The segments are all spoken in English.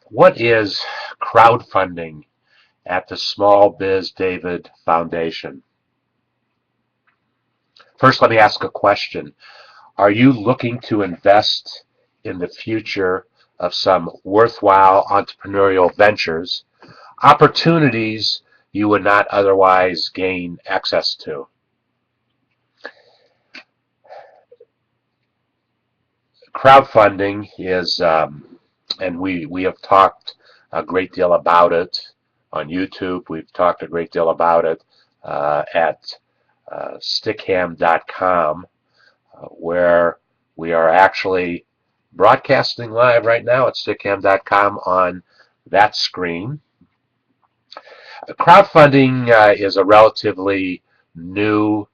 What is crowdfunding at the SmallBizDavid Foundation? First, let me ask a question. Are you looking to invest in the future of some worthwhile entrepreneurial ventures, opportunities you would not otherwise gain access to? Crowdfunding is, and we have talked a great deal about it on YouTube. We've talked a great deal about it at stickham.com, where we are actually broadcasting live right now at stickham.com on that screen. Crowdfunding is a relatively new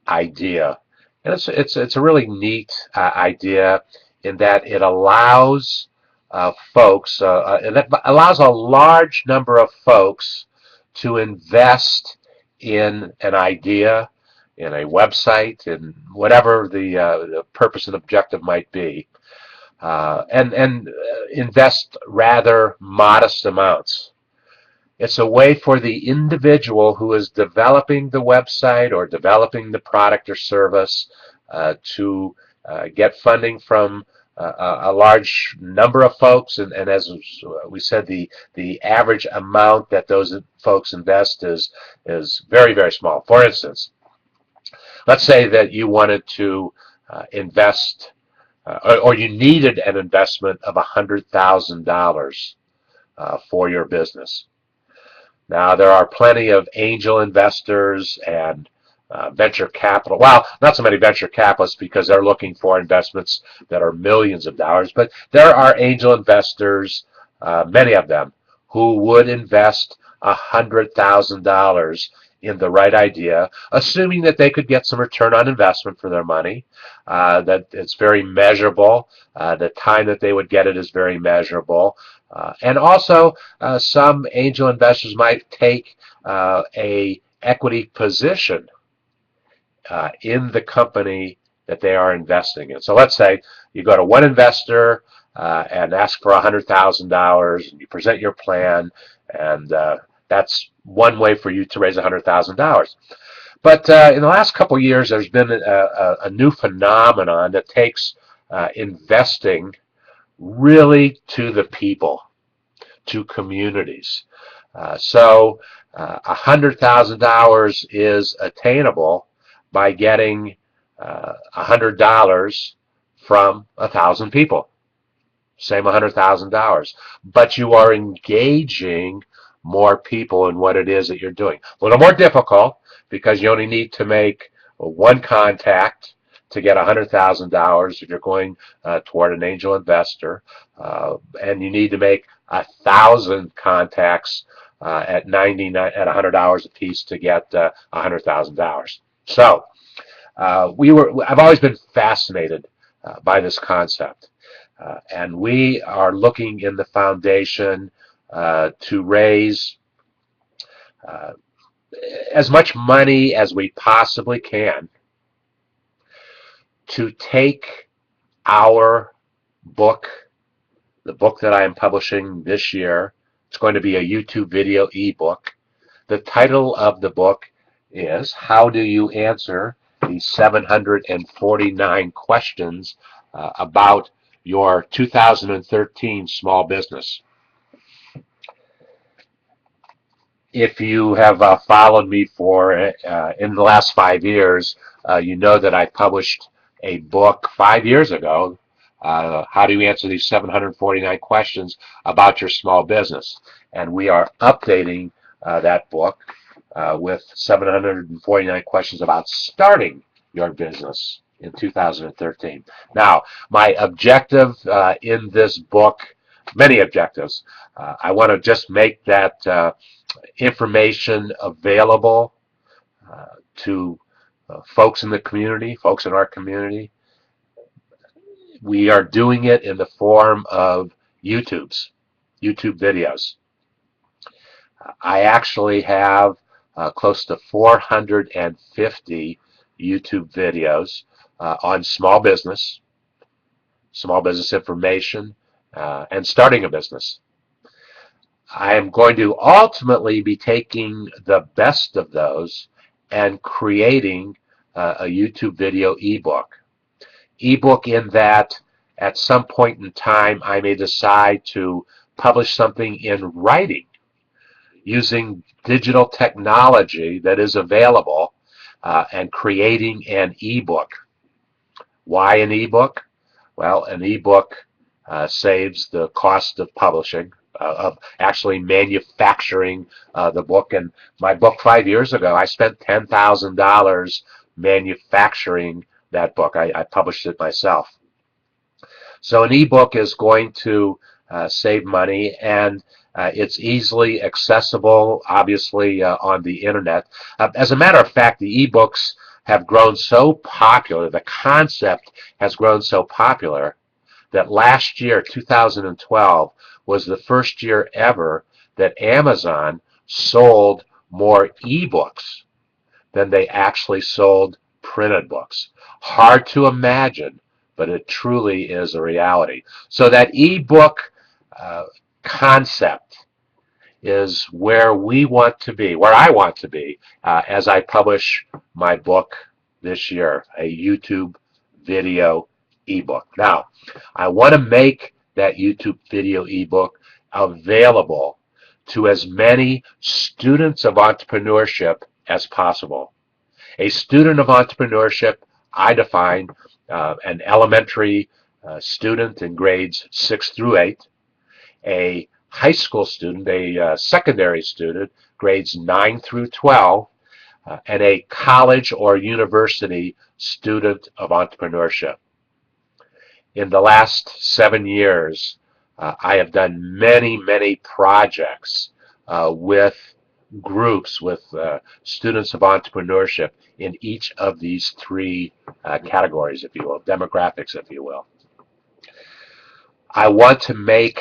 idea, and it's a really neat idea in that it allows it allows a large number of folks to invest in an idea, in a website, in whatever the purpose and objective might be, and invest rather modest amounts. It's a way for the individual who is developing the website or developing the product or service to get funding from a large number of folks, and as we said, the average amount that those folks invest is very, very small. For instance, let's say that you wanted to invest or you needed an investment of $100,000 for your business. Now, there are plenty of angel investors and venture capital. Well, not so many venture capitalists because they're looking for investments that are millions of dollars, but there are angel investors, many of them, who would invest $100,000 in the right idea, assuming that they could get some return on investment for their money, that it's very measurable, the time that they would get it is very measurable, and also some angel investors might take a equity position in the company that they are investing in. So let's say you go to one investor and ask for $100,000, and you present your plan, and that's one way for you to raise $100,000. But in the last couple of years, there's been a new phenomenon that takes investing really to the people, to communities. So $100,000 is attainable by getting $100 from 1,000 people. Same $100,000. But you are engaging more people in what it is that you're doing. A little more difficult because you only need to make one contact to get $100,000 if you're going toward an angel investor, and you need to make 1,000 contacts at $100 a piece to get $100,000. So I've always been fascinated by this concept, and we are looking in the foundation to raise as much money as we possibly can to take our book, the book that I am publishing this year. It's going to be a YouTube video ebook. The title of the book is How Do You Answer the 749 Questions About Your 2013 Small Business. If you have followed me for in the last 5 years, you know that I published a book 5 years ago, How Do You Answer These 749 Questions About Your Small Business? And we are updating that book with 749 questions about starting your business in 2013. Now, my objective in this book, many objectives. I want to just make that information available to folks in the community, folks in our community. We are doing it in the form of YouTube videos. I actually have close to 450 YouTube videos on small business information, and starting a business. I am going to ultimately be taking the best of those and creating a YouTube video ebook. Ebook in that at some point in time I may decide to publish something in writing using digital technology that is available and creating an ebook. Why an ebook? Well, an ebook saves the cost of publishing, of actually manufacturing the book. And my book 5 years ago, I spent $10,000 manufacturing that book. I published it myself. So an ebook is going to save money, and it's easily accessible, obviously, on the internet. As a matter of fact, the ebooks have grown so popular, the concept has grown so popular that last year, 2012, was the first year ever that Amazon sold more ebooks than they actually sold printed books. Hard to imagine, but it truly is a reality. So that ebook concept is where we want to be, where I want to be, as I publish my book this year, a YouTube video ebook. Now, I want to make that YouTube video ebook available to as many students of entrepreneurship as possible. A student of entrepreneurship, I define an elementary student in grades 6 through 8, a high school student, a secondary student, grades 9 through 12, and a college or university student of entrepreneurship. In the last 7 years, I have done many, many projects with groups, with students of entrepreneurship in each of these three categories, if you will, demographics, if you will. I want to make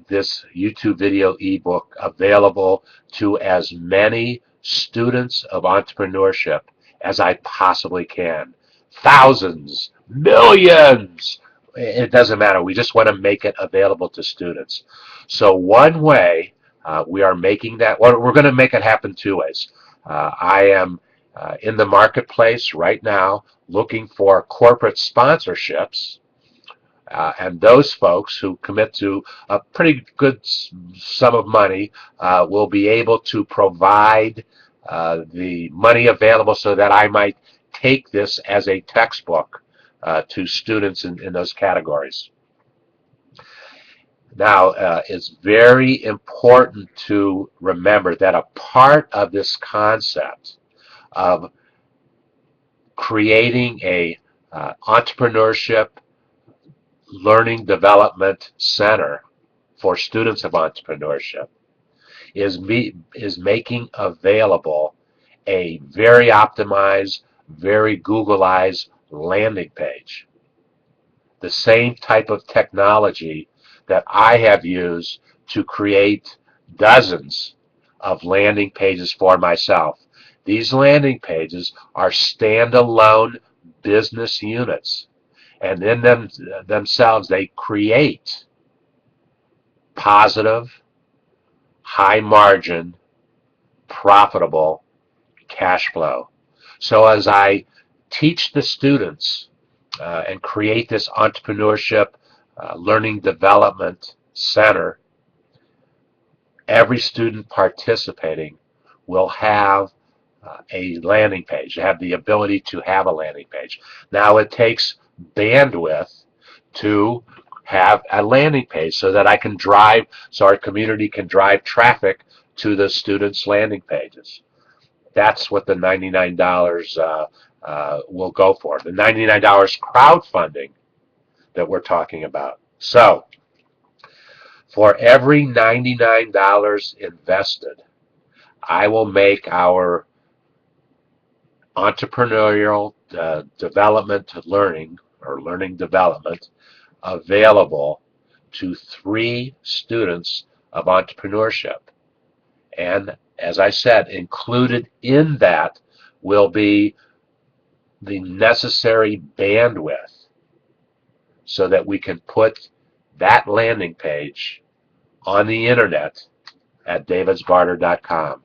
this YouTube video ebook available to as many students of entrepreneurship as I possibly can. Thousands, millions, it doesn't matter. We just want to make it available to students. So one way we are making that, well, we're going to make it happen two ways. I am in the marketplace right now looking for corporate sponsorships. And those folks who commit to a pretty good sum of money will be able to provide the money available so that I might take this as a textbook to students in those categories. Now, it's very important to remember that a part of this concept of creating a entrepreneurship learning development center for students of entrepreneurship is making available a very optimized, very Googleized landing page. The same type of technology that I have used to create dozens of landing pages for myself. These landing pages are standalone business units. And in themselves, they create positive, high margin, profitable cash flow. So as I teach the students and create this entrepreneurship learning development center, every student participating will have a landing page, have the ability to have a landing page. Now it takes bandwidth to have a landing page so that I can drive, so our community can drive traffic to the students' landing pages. That's what the $99 will go for. The $99 crowdfunding that we're talking about. So, for every $99 invested, I will make our entrepreneurial development learning or learning development available to 3 students of entrepreneurship. And as I said, included in that will be the necessary bandwidth so that we can put that landing page on the internet at davidsbarter.com.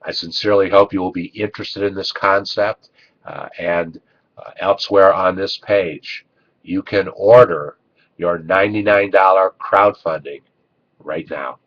I sincerely hope you will be interested in this concept, and elsewhere on this page you can order your $99 crowdfunding right now.